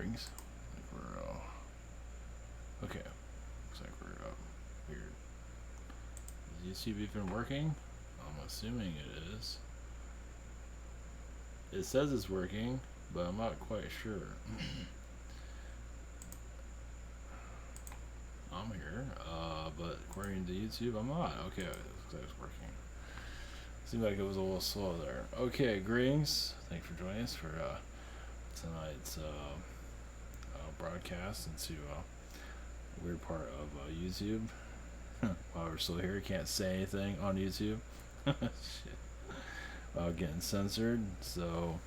Griggs. We're okay. Looks like we're here. Is YouTube even working? I'm assuming it is. It says it's working, but I'm not quite sure. I'm here, but according to YouTube, I'm not. Okay, it looks like it's working. Seemed like it was a little slow there. Okay, greetings. Thanks for joining us for tonight's broadcast into a weird part of YouTube. While we're still here, can't say anything on YouTube. Shit. Getting censored. So,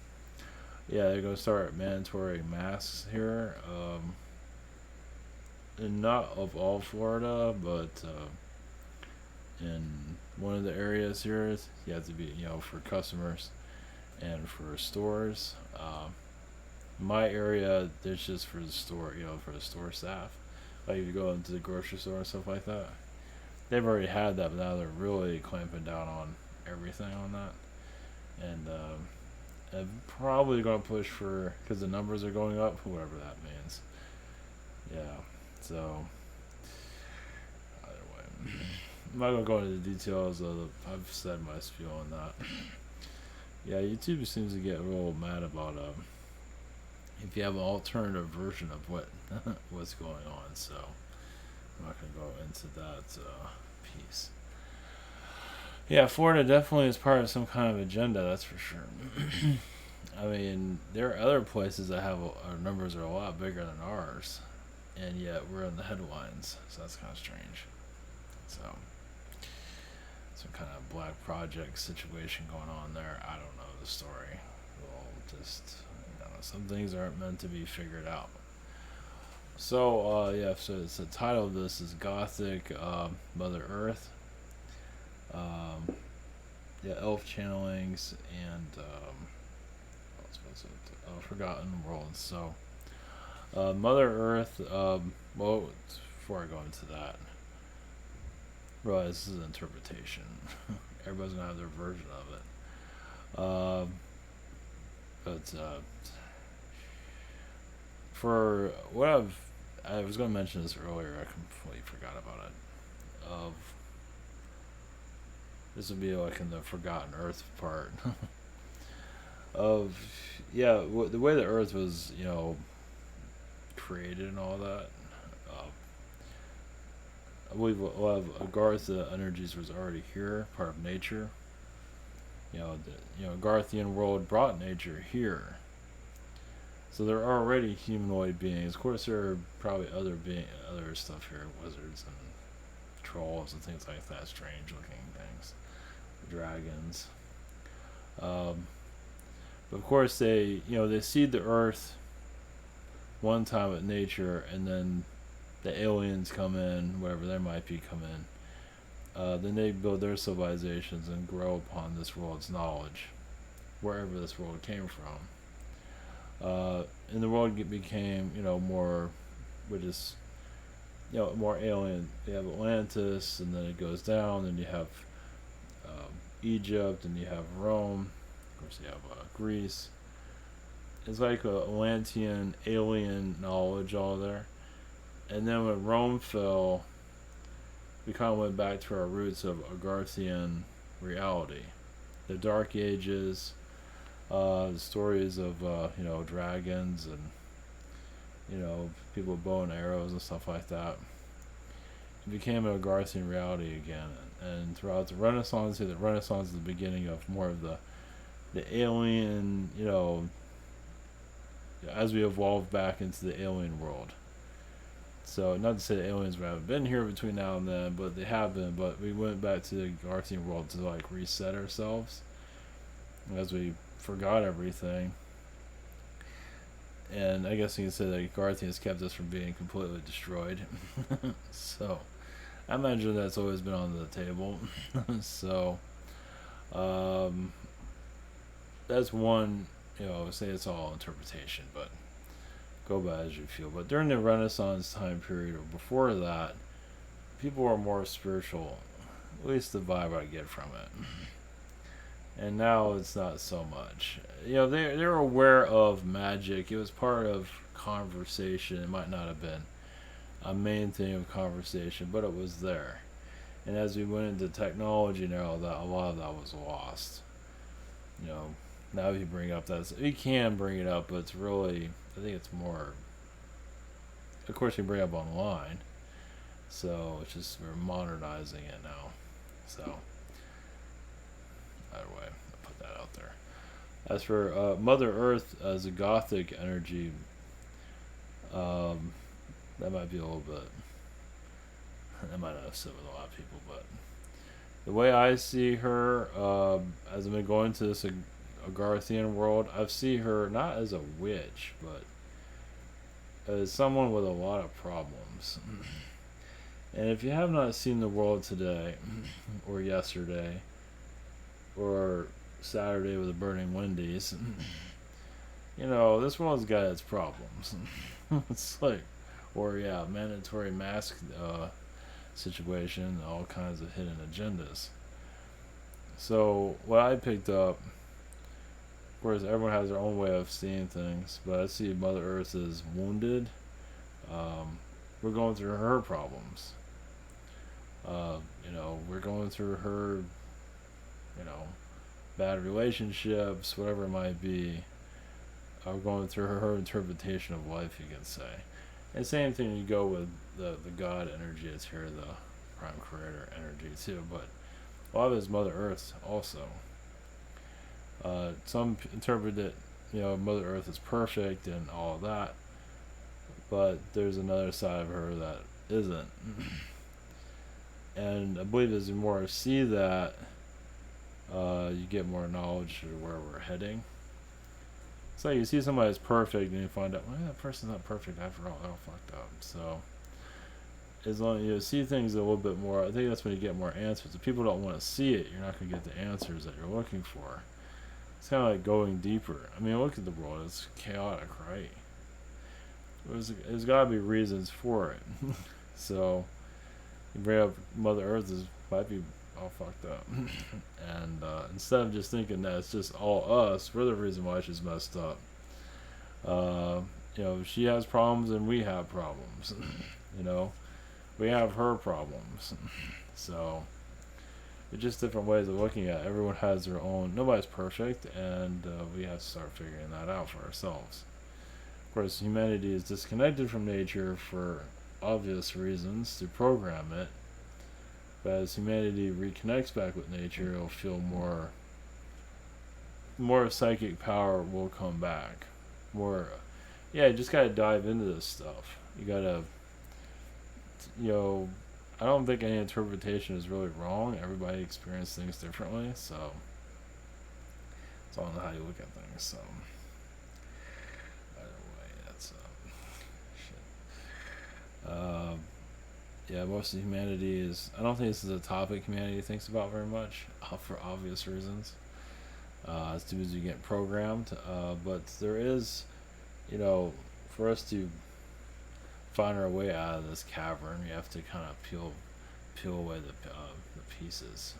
yeah, they're going to start mandatory masks here. And not of all Florida, but in one of the areas here, you have to be, for customers and for stores. My area, there's just for the store, for the store staff. Like if you go into the grocery store and stuff like that, they've already had that, but now they're really clamping down on everything on that. And I'm probably going to push for, because the numbers are going up, whatever that means. Yeah, so either way, I'm not going to go into the details of I've said my spiel on that. Yeah, YouTube seems to get real mad about if you have an alternative version of what's going on. So I'm not going to go into that piece. Yeah, Florida definitely is part of some kind of agenda, that's for sure. I mean, there are other places that have our numbers are a lot bigger than ours, and yet we're in the headlines, so that's kind of strange. So, some kind of black project situation going on there. I don't know the story. Well, just, some things aren't meant to be figured out. So, so the title of this is Gothic Mother Earth. Elf channelings and what's it? Forgotten Worlds. So, Mother Earth. Well, before I go into that, realize this is an interpretation. Everybody's gonna have their version of it. But for what I was going to mention this earlier. I completely forgot about it. This would be like in the Forgotten Earth part of the way the Earth was created and all that. I believe a lot of Agartha energies was already here, part of nature. The Agarthian world brought nature here. So there are already humanoid beings. Of course, there are probably other stuff here, wizards and trolls and things like that, strange looking things, dragons. But of course, they seed the earth one time with nature, and then the aliens come in, whatever they might be, come in. Then they build their civilizations and grow upon this world's knowledge, wherever this world came from. And the world became, more, more alien. You have Atlantis, and then it goes down, and you have Egypt, and you have Rome. Of course, you have Greece. It's like a Atlantean alien knowledge all there. And then when Rome fell, we kind of went back to our roots of Agarthian reality. The Dark Ages, the stories of dragons and people with bow and arrows and stuff like that. It became an Agarthian reality again, and throughout the Renaissance is the beginning of more of the alien, as we evolve back into the alien world. So not to say the aliens haven't been here between now and then, but they have been. But we went back to the Agarthian world to reset ourselves as we forgot everything. And I guess you can say that Agarthians kept us from being completely destroyed. So I imagine that's always been on the table. So that's one, say it's all interpretation, but go by as you feel. But during the Renaissance time period, or before that, people were more spiritual. At least the vibe I get from it. and now it's not so much. They're aware of magic. It was part of conversation. It might not have been a main thing of conversation, but it was there. And as we went into technology now, that a lot of that was lost. You know, now if you bring up that, you can bring it up, but it's really, I think it's more. Of course, you bring it up online, so it's just we're modernizing it now. So, either way, I'll put that out there. As for Mother Earth as a Gothic energy, um, that might be a little bit. That might not sit with a lot of people, but the way I see her, as I've been going to this Agarthian world, I see her not as a witch, but as someone with a lot of problems. And if you have not seen the world today, or yesterday, or Saturday with the burning Wendy's, this world's got its problems. It's like, or yeah, mandatory mask situation, all kinds of hidden agendas. So what I picked up, of course, everyone has their own way of seeing things, but I see Mother Earth is wounded. We're going through her problems. We're going through her, bad relationships, whatever it might be. We're going through her interpretation of life, you can say. And same thing, you go with the God energy that's here, the prime creator energy too, but a lot of it is Mother Earth also. Some interpret it, Mother Earth is perfect and all of that, but there's another side of her that isn't. And I believe as you more see that, you get more knowledge of where we're heading. So you see somebody that's perfect and you find out, well, that person's not perfect after all, they're all fucked up. So as long as you see things a little bit more, I think that's when you get more answers. If people don't want to see it, you're not going to get the answers that you're looking for. It's kind of like going deeper. I mean, look at the world. It's chaotic, right? There's got to be reasons for it. So you bring up Mother Earth might be all fucked up. And instead of just thinking that it's just all us, we're the reason why she's messed up. She has problems and we have problems. We have her problems. So it's just different ways of looking at it. Everyone has their own. Nobody's perfect, and we have to start figuring that out for ourselves. Of course, humanity is disconnected from nature for obvious reasons to program it. But as humanity reconnects back with nature, it'll feel more psychic power will come back. You just gotta dive into this stuff. You gotta, I don't think any interpretation is really wrong. Everybody experiences things differently, so it's all on how you look at things. So either way, that's shit. Most of humanity is. I don't think this is a topic humanity thinks about very much, for obvious reasons. As soon as you get programmed, but there is, for us to find our way out of this cavern, you have to kind of peel away the pieces.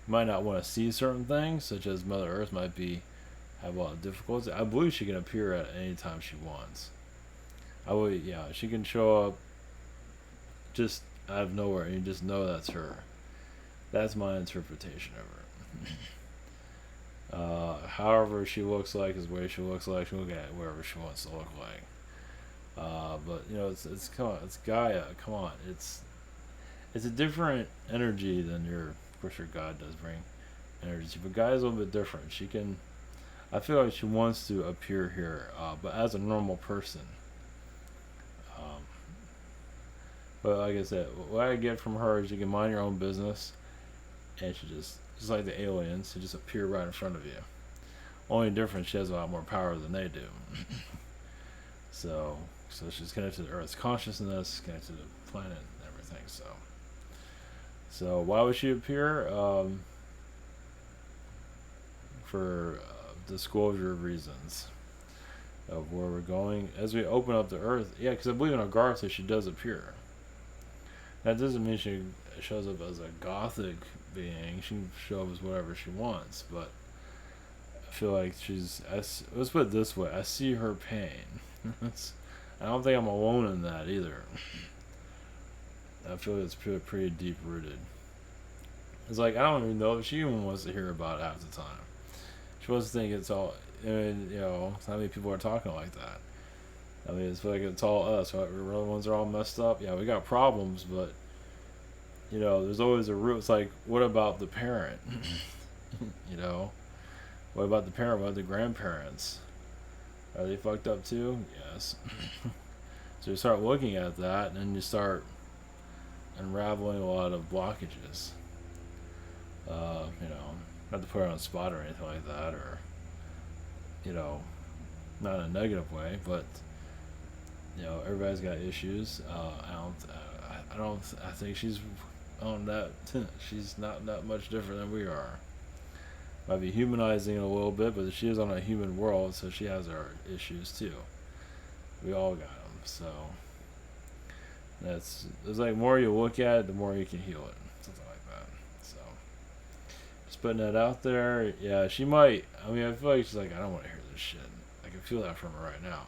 You might not want to see certain things, such as Mother Earth have a lot of difficulty. I believe she can appear at any time she wants. She can show up just out of nowhere, and you just know that's her. That's my interpretation of her. However she looks like is the way she looks like. She'll look at wherever she wants to look like. But it's come on, it's Gaia. Come on, it's a different energy than of course your God does bring energy, but Gaia's a little bit different. I feel like she wants to appear here, but as a normal person. But like I said, what I get from her is you can mind your own business, and she just like the aliens, she just appear right in front of you. Only difference, she has a lot more power than they do. So she's connected to Earth's consciousness, connected to the planet and everything. So why would she appear? For disclosure reasons of where we're going. As we open up the Earth, because I believe in Agartha she does appear. That doesn't mean she shows up as a Gothic being. She can show us whatever she wants, but I feel like let's put it this way: I see her pain. I don't think I'm alone in that either. I feel like it's pretty deep rooted. It's like I don't even know if she even wants to hear about it half the time. She wants to think it's all. I mean, how many people are talking like that? I mean, it's like it's all us. Right? We're the ones that are all messed up. Yeah, we got problems, but there's always a root. It's like, what about the parent? you know, what about the parent? What about the grandparents? Are they fucked up too? Yes. So you start looking at that, and then you start unraveling a lot of blockages. Not to put her on the spot or anything like that, or not in a negative way, but everybody's got issues. I think she's on that. She's not that much different than we are. Might be humanizing it a little bit, but she is on a human world, so she has her issues too. We all got them. So it's like the more you look at it, the more you can heal it. Something like that. So just putting that out there. Yeah, she might. I mean, I feel like she's like, I don't want to hear this shit. I can feel that from her right now.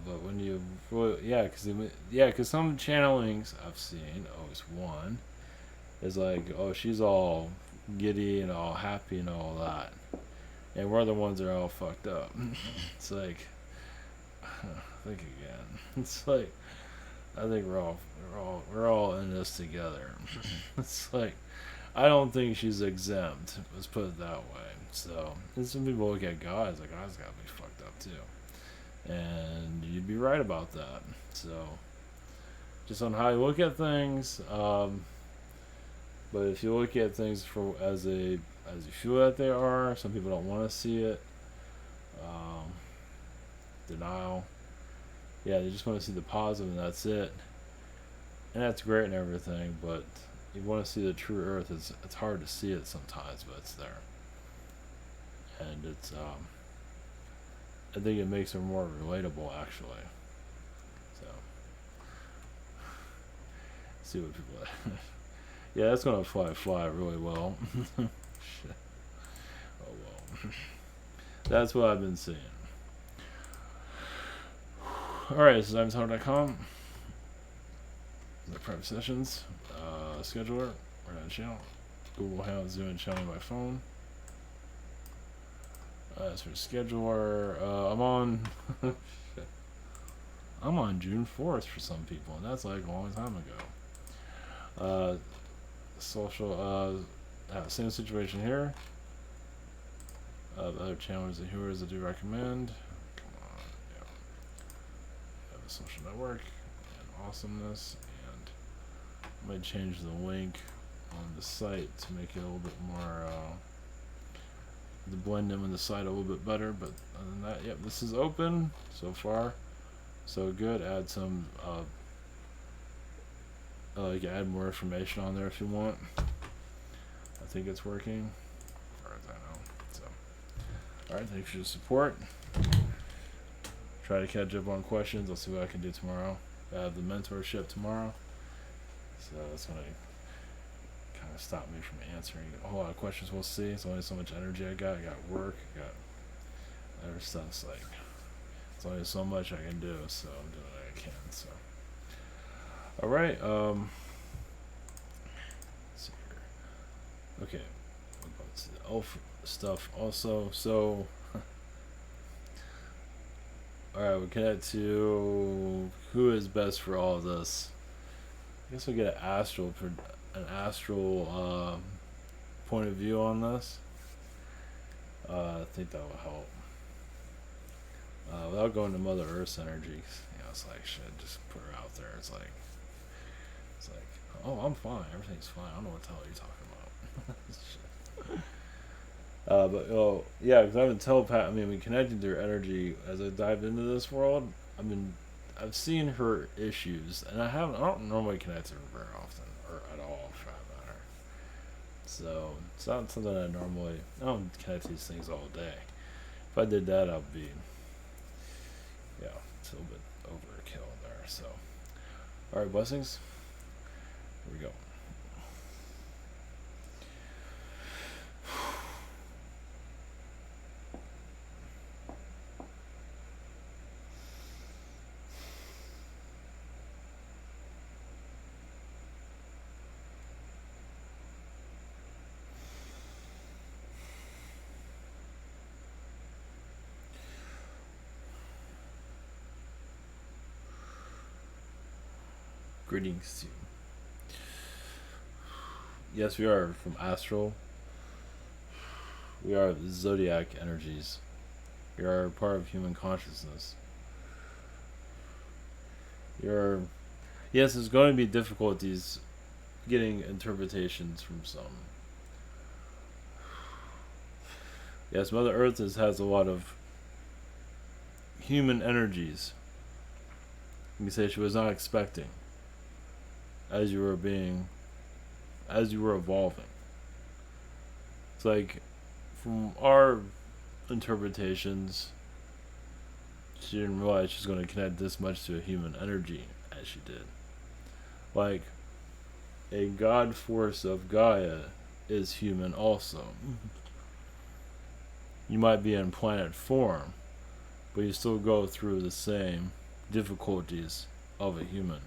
But when you, because some channelings I've seen, always one, is like, oh, she's all giddy and all happy and all that, and we're the ones that are all fucked up. It's like, think again. It's like, I think we're all in this together. It's like, I don't think she's exempt. Let's put it that way. So, and some people look at God as like, God's gotta be fucked up too. And you'd be right about that. So, just on how you look at things. But if you look at things as you feel that they are, some people don't want to see it. Denial. Yeah, they just want to see the positive, and that's it. And that's great and everything, but you want to see the true earth. It's hard to see it sometimes, but it's there. And it's I think it makes it more relatable, actually. So, see what people. Yeah, that's gonna fly really well. Shit. Oh well. That's what I've been seeing. Alright, this is IvanTalk.com. The private sessions. Scheduler. We're on channel. Google Hangout, Zoom, and channel by phone. As for scheduler, I'm on June 4th for some people, and that's like a long time ago. Social, same situation here. The other channels and viewers I do recommend. Come on, yeah. Have a social network and awesomeness, and I might change the link on the site to make it a little bit more. To blend them in the site a little bit better, but other than that, yep, this is open so far, so good. Add some, you can add more information on there if you want. I think it's working, as far as I know. So, alright, thanks for your support. Try to catch up on questions. I'll see what I can do tomorrow. I have the mentorship tomorrow, so that's gonna kind of stop me from answering a whole lot of questions. We'll see. It's only so much energy I got work, I got other stuff. It's like, it's only so much I can do, so I'm doing what I can. So, all right. Let's see here. Okay, let's see the elf stuff also. So, all right, we connect to who is best for all of this. I guess we'll get an astral point of view on this. I think that will help. Without going to Mother Earth's energy, it's like shit. Just put her out there. It's like, oh, I'm fine. Everything's fine. I don't know what the hell you're talking about. But yeah, because I've been telepath. I mean, we connected to her energy as I dived into this world. I've seen her issues, and I don't normally connect to her very often, or at all, for that matter. So it's not something I don't connect to these things all day. If I did that, I'd be, it's a little bit overkill there. So, all right, blessings. Here we go. Greetings to you. Yes, we are from astral. We are zodiac energies. We are part of human consciousness. Yes, there's going to be difficulties getting interpretations from some. Yes, Mother Earth has a lot of human energies. You can say she was not expecting as you were evolving. It's like, from our interpretations, she didn't realize she's going to connect this much to a human energy as she did. Like, a god force of Gaia is human also. You might be in planet form, but you still go through the same difficulties of a human.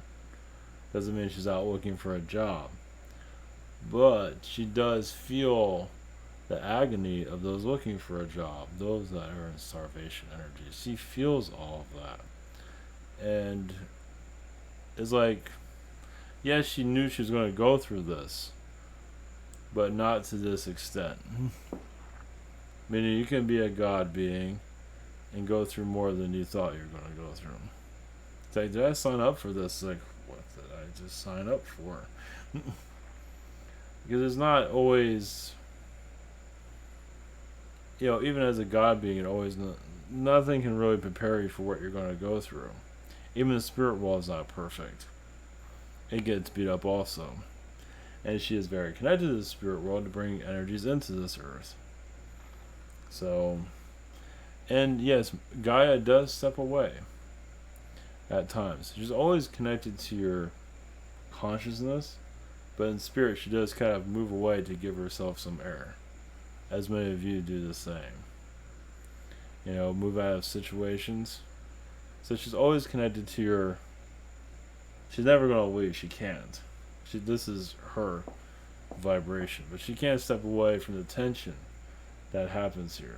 Doesn't mean she's out looking for a job, but she does feel the agony of those looking for a job, those that are in starvation energy. She feels all of that. And it's like, yes, she knew she was going to go through this, but not to this extent. Meaning you can be a god being and go through more than you thought you were going to go through. It's like, did I sign up for this? Like, what did I just sign up for? Because it's not always, even as a god being, nothing can really prepare you for what you're going to go through. Even the spirit world is not perfect. It gets beat up also. And she is very connected to the spirit world to bring energies into this earth. So, and yes, Gaia does step away at times. She's always connected to your consciousness, but in spirit she does kind of move away to give herself some air. As many of you do the same. Move out of situations. So she's always connected to your... She's never going to leave. She can't. This is her vibration. But she can't step away from the tension that happens here.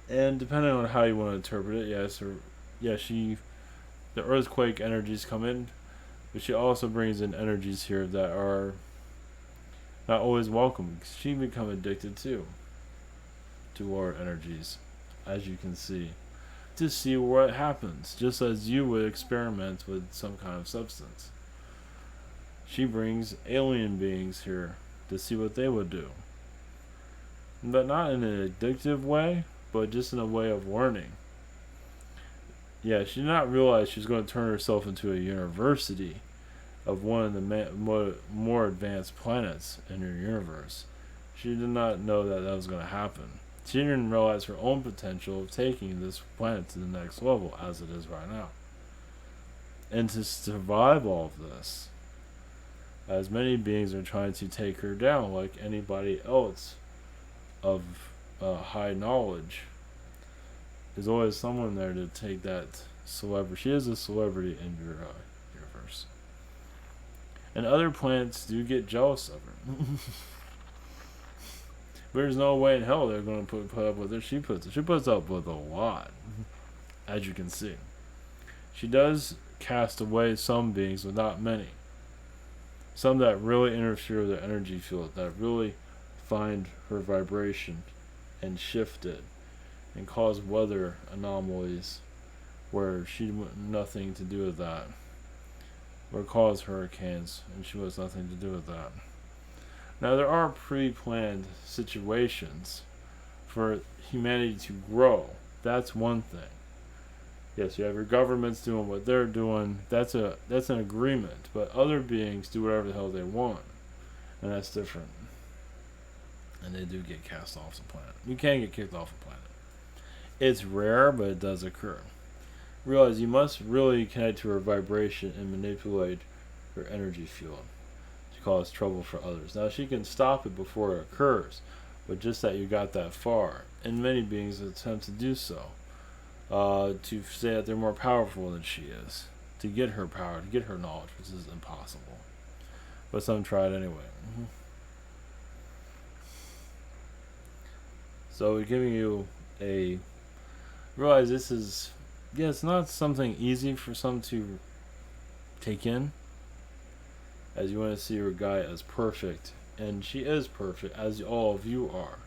And depending on how you want to interpret it, the earthquake energies come in, but she also brings in energies here that are not always welcome. She become addicted too to lower energies, as you can see, to see what happens, just as you would experiment with some kind of substance. She brings alien beings here to see what they would do, but not in an addictive way, but just in a way of learning. Yeah, she did not realize she was going to turn herself into a university of one of the more advanced planets in her universe. She did not know that was going to happen. She didn't realize her own potential of taking this planet to the next level as it is right now. And to survive all of this, as many beings are trying to take her down, like anybody else of high knowledge, there's always someone there to take that celebrity. She is a celebrity in your universe. And other planets do get jealous of her. There's no way in hell they're going to put up with her. She puts up with a lot, as you can see. She does cast away some beings, but not many. Some that really interfere with her energy field, that really find her vibration and shift it, and cause weather anomalies where she had nothing to do with that, or cause hurricanes, and she has nothing to do with that. Now, there are pre-planned situations for humanity to grow. That's one thing. Yes, you have your governments doing what they're doing. That's an agreement. But other beings do whatever the hell they want, and that's different. And they do get cast off the planet. You can get kicked off the planet. It's rare, but it does occur. Realize you must really connect to her vibration and manipulate her energy field to cause trouble for others. Now, she can stop it before it occurs, but just that you got that far. And many beings attempt to do so, to say that they're more powerful than she is, to get her power, to get her knowledge, which is impossible. But some try it anyway. So we're giving you a... Realize this is... Yeah, it's not something easy for some to take in, as you want to see your Gaia as perfect, and she is perfect, as all of you are.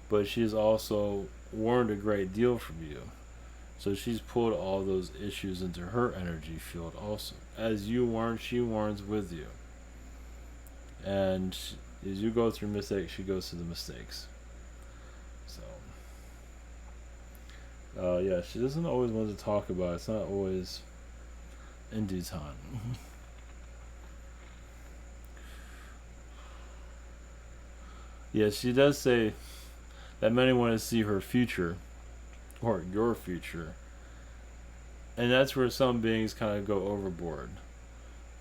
But she's also warned a great deal from you. So she's pulled all those issues into her energy field also. As you warn, she warns with you. And as you go through mistakes, she goes through the mistakes. So, yeah, she doesn't always want to talk about it. It's not always in due time. Yeah, she does say that many want to see her future, or your future. And that's where some beings kind of go overboard,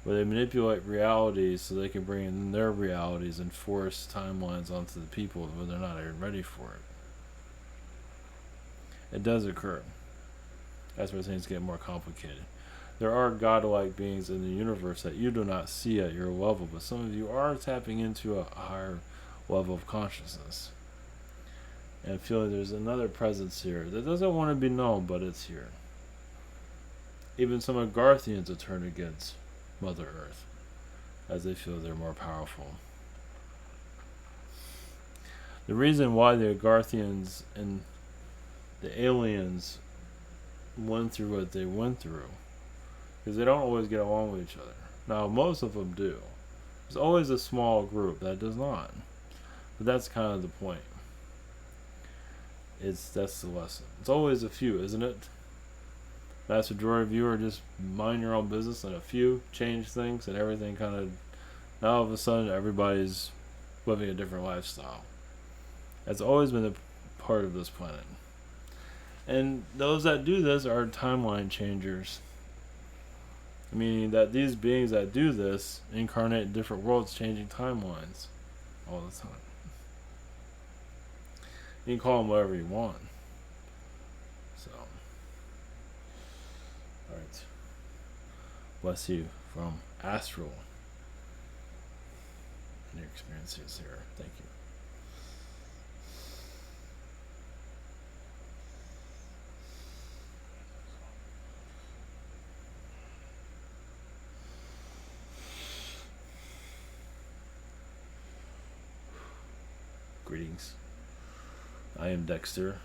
where they manipulate realities so they can bring in their realities and force timelines onto the people when they're not even ready for it. It does occur. That's where things get more complicated. There are godlike beings in the universe that you do not see at your level, but some of you are tapping into a higher level of consciousness and feeling there's another presence here that doesn't want to be known, but it's here. Even some Agarthians have turned against Mother Earth as they feel they're more powerful. The reason why the Agarthians and the aliens went through what they went through because they don't always get along with each other. Now, most of them do. There's always a small group that does not. But that's kind of the point. That's the lesson. It's always a few, isn't it? Vast majority of you are just mind your own business, and a few change things, and everything kind of. Now all of a sudden, everybody's living a different lifestyle. That's always been a part of this planet. And those that do this are timeline changers. Meaning that these beings that do this incarnate in different worlds, changing timelines all the time. You can call them whatever you want. So, alright. Bless you from Astral and your experiences here. Thank you. Greetings. I am Dexter,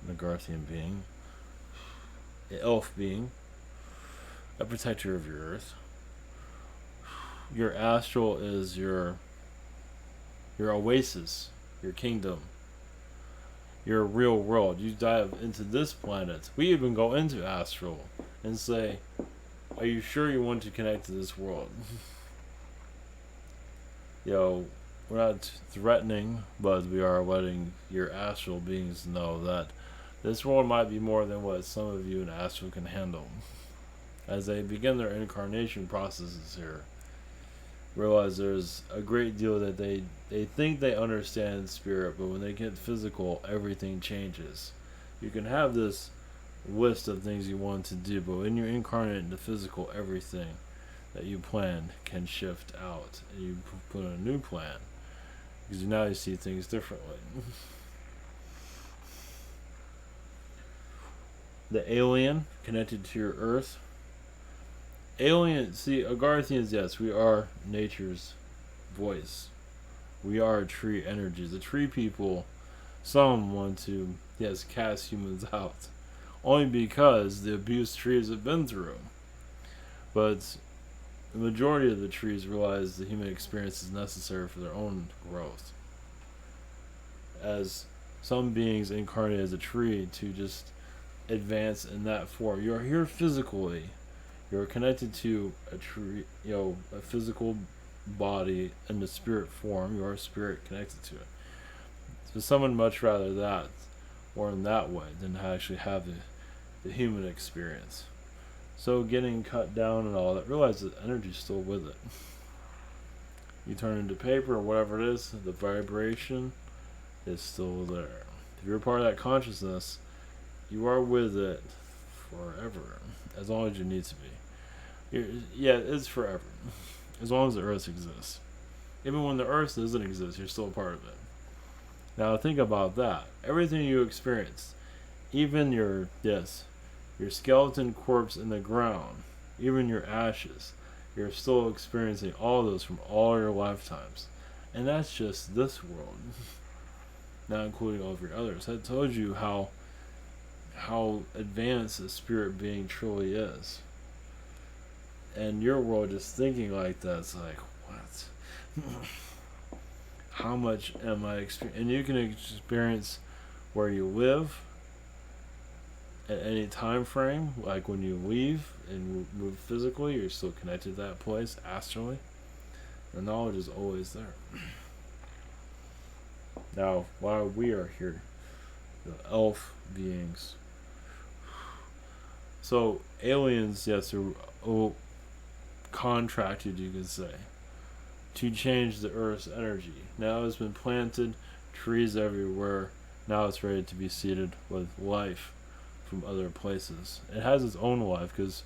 an Agarthian being, an elf being, a protector of your earth. Your astral is your oasis, your kingdom, your real world. You dive into this planet. We even go into astral and say, are you sure you want to connect to this world? We're not threatening, but we are letting your astral beings know that this world might be more than what some of you in astral can handle. As they begin their incarnation processes here, realize there's a great deal that they think they understand spirit, but when they get physical, everything changes. You can have this list of things you want to do, but when you incarnate into physical, everything that you planned can shift out, and you put in a new plan. Because now you see things differently. The alien connected to your earth. Agarthians, yes, we are nature's voice. We are tree energies. The tree people, some want to, yes, cast humans out. Only because the abuse trees have been through. But the majority of the trees realize the human experience is necessary for their own growth. As some beings incarnate as a tree to just advance in that form. You're here physically. You're connected to a tree, a physical body in the spirit form. You are a spirit connected to it. So someone much rather that, or in that way, than actually have the human experience. So getting cut down and all that, realize that energy's still with it. You turn into paper or whatever it is, the vibration is still there. If you're part of that consciousness, you are with it forever, as long as you need to be. It's forever, as long as the earth exists. Even when the earth doesn't exist, you're still a part of it. Now think about that. Everything you experience, even your skeleton corpse in the ground, even your ashes. You're still experiencing all those from all your lifetimes. And that's just this world, not including all of your others. That tells you how advanced a spirit being truly is. And your world just thinking like that, it's like, what? How much am I experiencing? And you can experience where you live at any time frame, like when you leave and move physically, you're still connected to that place astrally. The knowledge is always there. Now, while we are here, the elf beings. So, aliens, yes, are contracted, you could say, to change the Earth's energy. Now it's been planted, trees everywhere. Now it's ready to be seeded with life from other places. It has its own life because,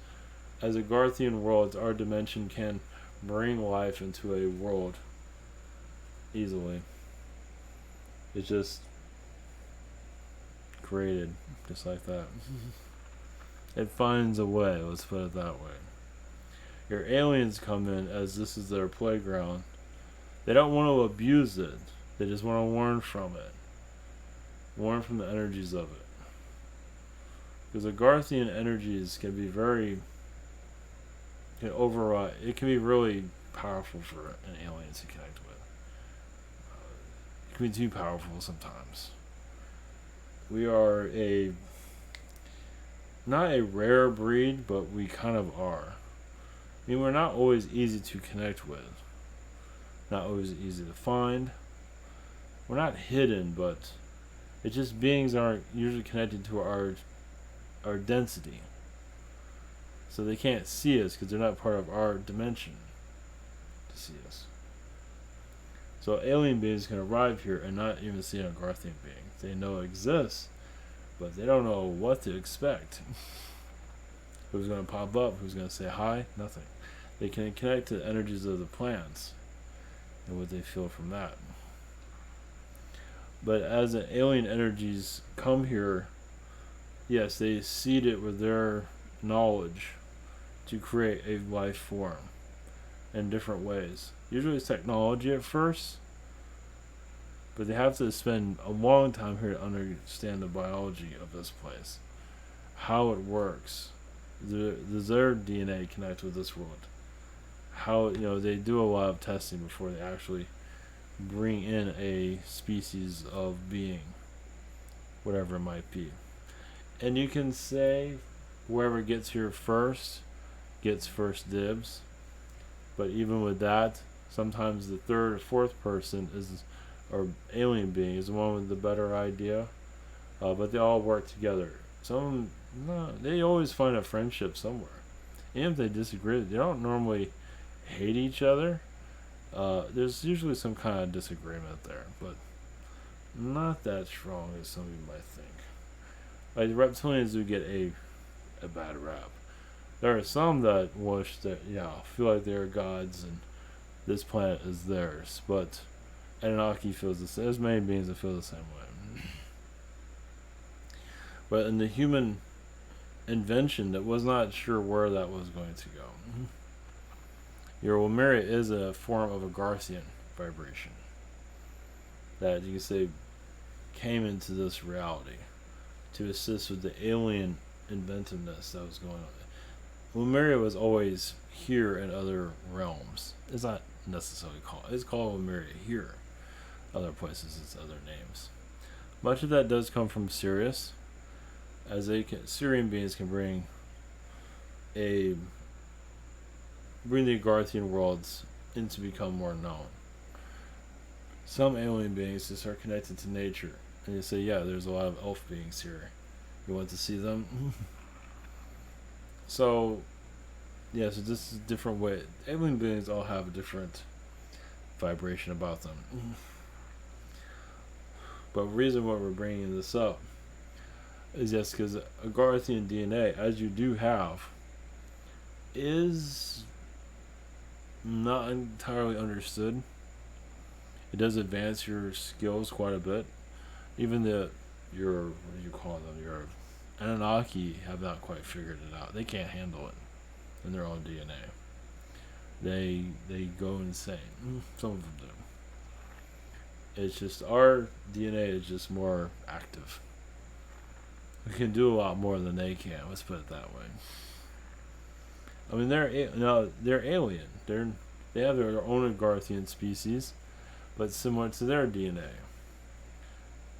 as a Garthian world, our dimension can bring life into a world easily. It's just created just like that. It finds a way, let's put it that way. Your aliens come in as this is their playground. They don't want to abuse it. They just want to learn from it. Learn from the energies of it. Because the Garthian energies can be can override. It can be really powerful for an alien to connect with. It can be too powerful sometimes. We are not a rare breed, but we kind of are. I mean, we're not always easy to connect with. Not always easy to find. We're not hidden, but it's just beings aren't usually connected to our density. So they can't see us because they're not part of our dimension to see us. So alien beings can arrive here and not even see a Garthian being. They know it exists, but they don't know what to expect. Who's going to pop up? Who's going to say hi? Nothing. They can connect to the energies of the plants and what they feel from that. But as the alien energies come here, yes, they seed it with their knowledge to create a life form in different ways. Usually it's technology at first, but they have to spend a long time here to understand the biology of this place, how it works. Does their DNA connect with this world? How, they do a lot of testing before they actually bring in a species of being, whatever it might be. And you can say whoever gets here first gets first dibs, but even with that, sometimes the third or fourth person or alien being is the one with the better idea, but they all work together. They always find a friendship somewhere. And if they disagree, they don't normally hate each other. There's usually some kind of disagreement there, but not that strong as some of you might think. Like the reptilians do get a bad rap. There are some that feel like they're gods and this planet is theirs, but Anunnaki feels the same. There's many beings that feel the same way. But in the human invention, that was not sure where that was going to go. Your Lemuria is a form of a Garthian vibration that you can say came into this reality to assist with the alien inventiveness that was going on. Lemuria was always here in other realms. It's not necessarily called. It's called Lemuria here. Other places, it's other names. Much of that does come from Sirius, as Syrian beings can bring the Agarthian worlds in to become more known. Some alien beings just are connected to nature, and you say, yeah, there's a lot of elf beings here. You want to see them? So this is a different way. Alien beings all have a different vibration about them. But the reason why we're bringing this up is just because Agarthian DNA, as you do have, is not entirely understood. It does advance your skills quite a bit. Even your Anunnaki have not quite figured it out. They can't handle it in their own DNA. They go insane. Some of them do. It's just our DNA is just more active. We can do a lot more than they can. Let's put it that way. I mean, they're alien. They have their own Agarthian species, but similar to their DNA.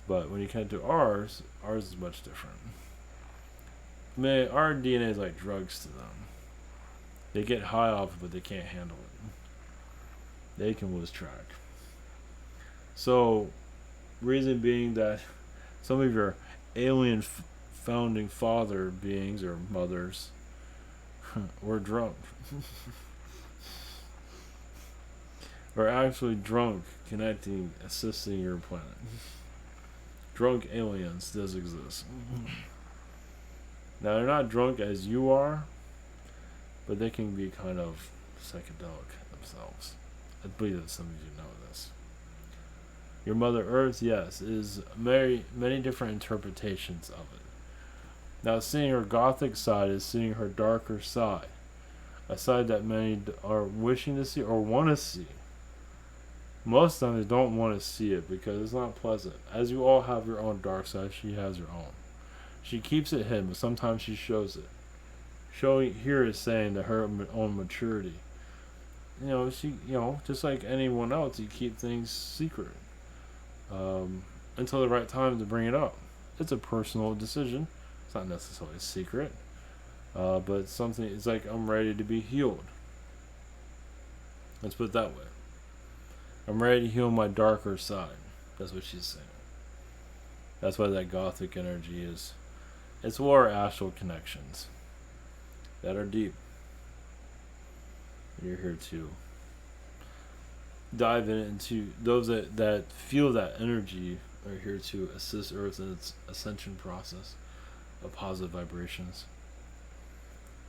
But when you come to ours is much different. I mean, our DNA is like drugs to them. They get high off it, but they can't handle it. They can lose track. So, reason being that some of your alien founding father beings or mothers were drunk. We're actually drunk, connecting, assisting your planet. Drunk aliens does exist. Now, they're not drunk as you are, but they can be kind of psychedelic themselves. I believe that some of you know this. Your Mother Earth, yes, is many different interpretations of it. Now, seeing her Gothic side is seeing her darker side. A side that many are wishing to see or want to see. Most of them don't want to see it because it's not pleasant. As you all have your own dark side, she has her own. She keeps it hidden, but sometimes she shows it. Showing here is saying that her own maturity. Just like anyone else, you keep things secret until the right time to bring it up. It's a personal decision. It's not necessarily a secret, but something. It's like I'm ready to be healed. Let's put it that way. I'm ready to heal my darker side. That's what she's saying. That's why that Gothic energy is. It's war astral connections that are deep. You're here to dive into those that feel that energy are here to assist Earth in its ascension process of positive vibrations.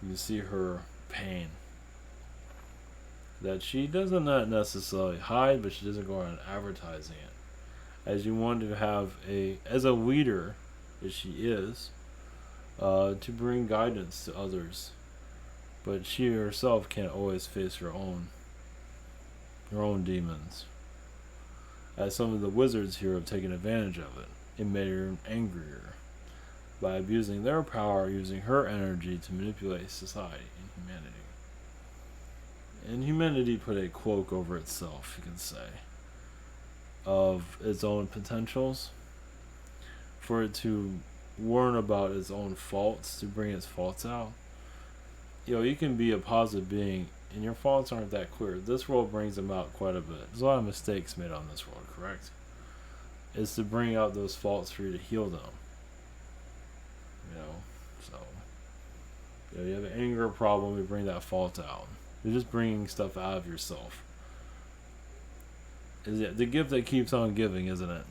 You see her pain that she doesn't not necessarily hide, but she doesn't go around advertising it. As you want to have as a leader, as she is, to bring guidance to others. But she herself can't always face her own demons. As some of the wizards here have taken advantage of it, it made her angrier by abusing their power, using her energy to manipulate society and humanity. And humanity put a cloak over itself, you can say, of its own potentials, for it to warn about its own faults, to bring its faults out. You can be a positive being, and your faults aren't that clear. This world brings them out quite a bit. There's a lot of mistakes made on this world, correct? It's to bring out those faults for you to heal them. You have an anger problem, you bring that fault out. You're just bringing stuff out of yourself. Is it the gift that keeps on giving, isn't it?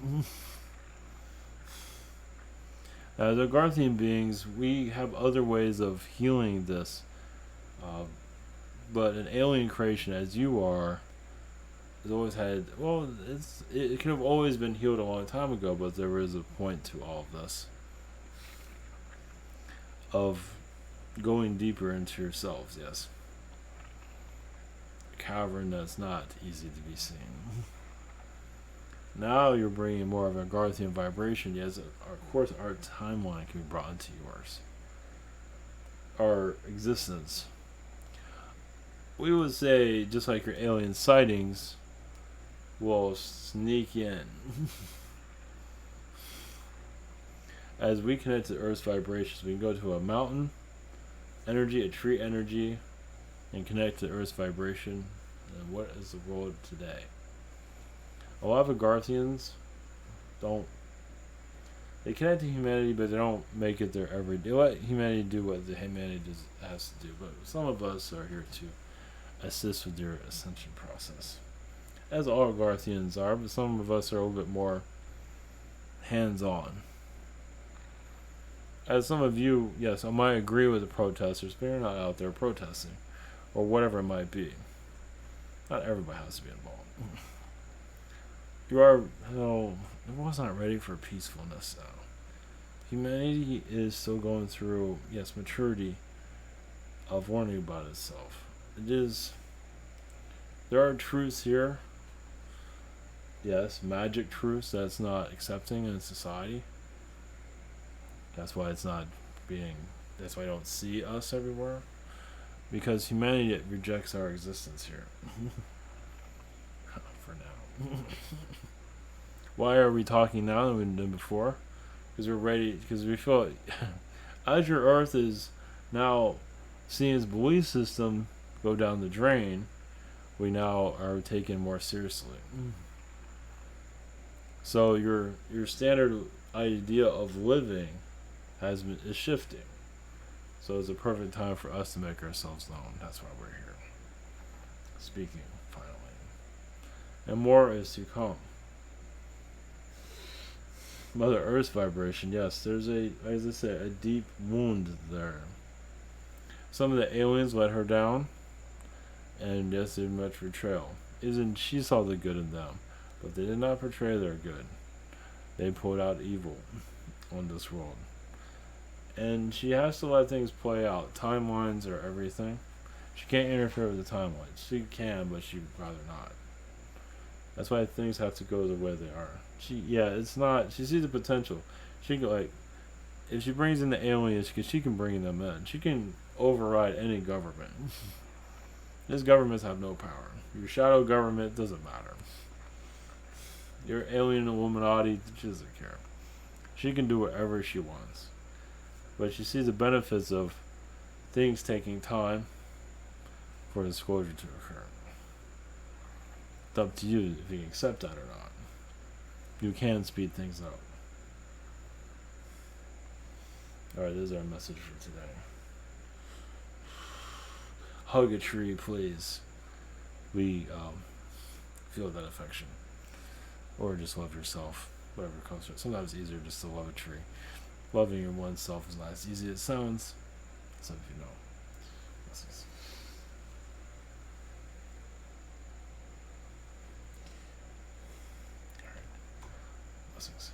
As Agarthian beings, we have other ways of healing this. But an alien creation, as you are, has always had. Well, it could have always been healed a long time ago, but there is a point to all of this. Of going deeper into yourselves, yes. A cavern that's not easy to be seen. Now you're bringing more of a Agarthian vibration. Yes, of course, our timeline can be brought into yours. Our existence. We would say, just like your alien sightings, will sneak in. As we connect to Earth's vibrations, we can go to a mountain energy, a tree energy, and connect to Earth's vibration. And what is the world today? A lot of Agarthians they connect to humanity, but they don't make it their everyday. They let humanity do what the humanity has to do. But some of us are here to assist with your ascension process. As all Agarthians are, but some of us are a little bit more hands-on. As some of you, yes, I might agree with the protesters, but you're not out there protesting, or whatever it might be. Not everybody has to be involved. You are, everyone's not ready for peacefulness now. Humanity is still going through, yes, maturity, of warning about itself. It is. There are truths here. Yes, magic truths that's not accepting in society. That's why it's not being. That's why I don't see us everywhere. Because humanity rejects our existence here. For now. Why are we talking now than we did before? Because we're ready. Because we feel as your Earth is now seeing its belief system go down the drain, we now are taken more seriously. So your standard idea of living is shifting. So it's a perfect time for us to make ourselves known. That's why we're here. Speaking, finally. And more is to come. Mother Earth's vibration, yes, there's as I say, a deep wound there. Some of the aliens let her down, and yes, they much betrayal. She saw the good in them, but they did not portray their good. They pulled out evil on this world. And she has to let things play out. Timelines are everything. She can't interfere with the timelines. She can, but she'd rather not. That's why things have to go the way they are. It's not. She sees the potential. She can, if she brings in the aliens, because she can bring them in. She can override any government. These governments have no power. Your shadow government doesn't matter. Your alien Illuminati, she doesn't care. She can do whatever she wants. But she sees the benefits of things taking time for disclosure to occur. It's up to you if you can accept that or not. You can speed things up. Alright, this is our message for today. Hug a tree, please. We feel that affection. Or just love yourself. Whatever comes from it. Sometimes it's easier just to love a tree. Loving your oneself is not as easy as it sounds. So if you know. Blessings. Alright. Blessings.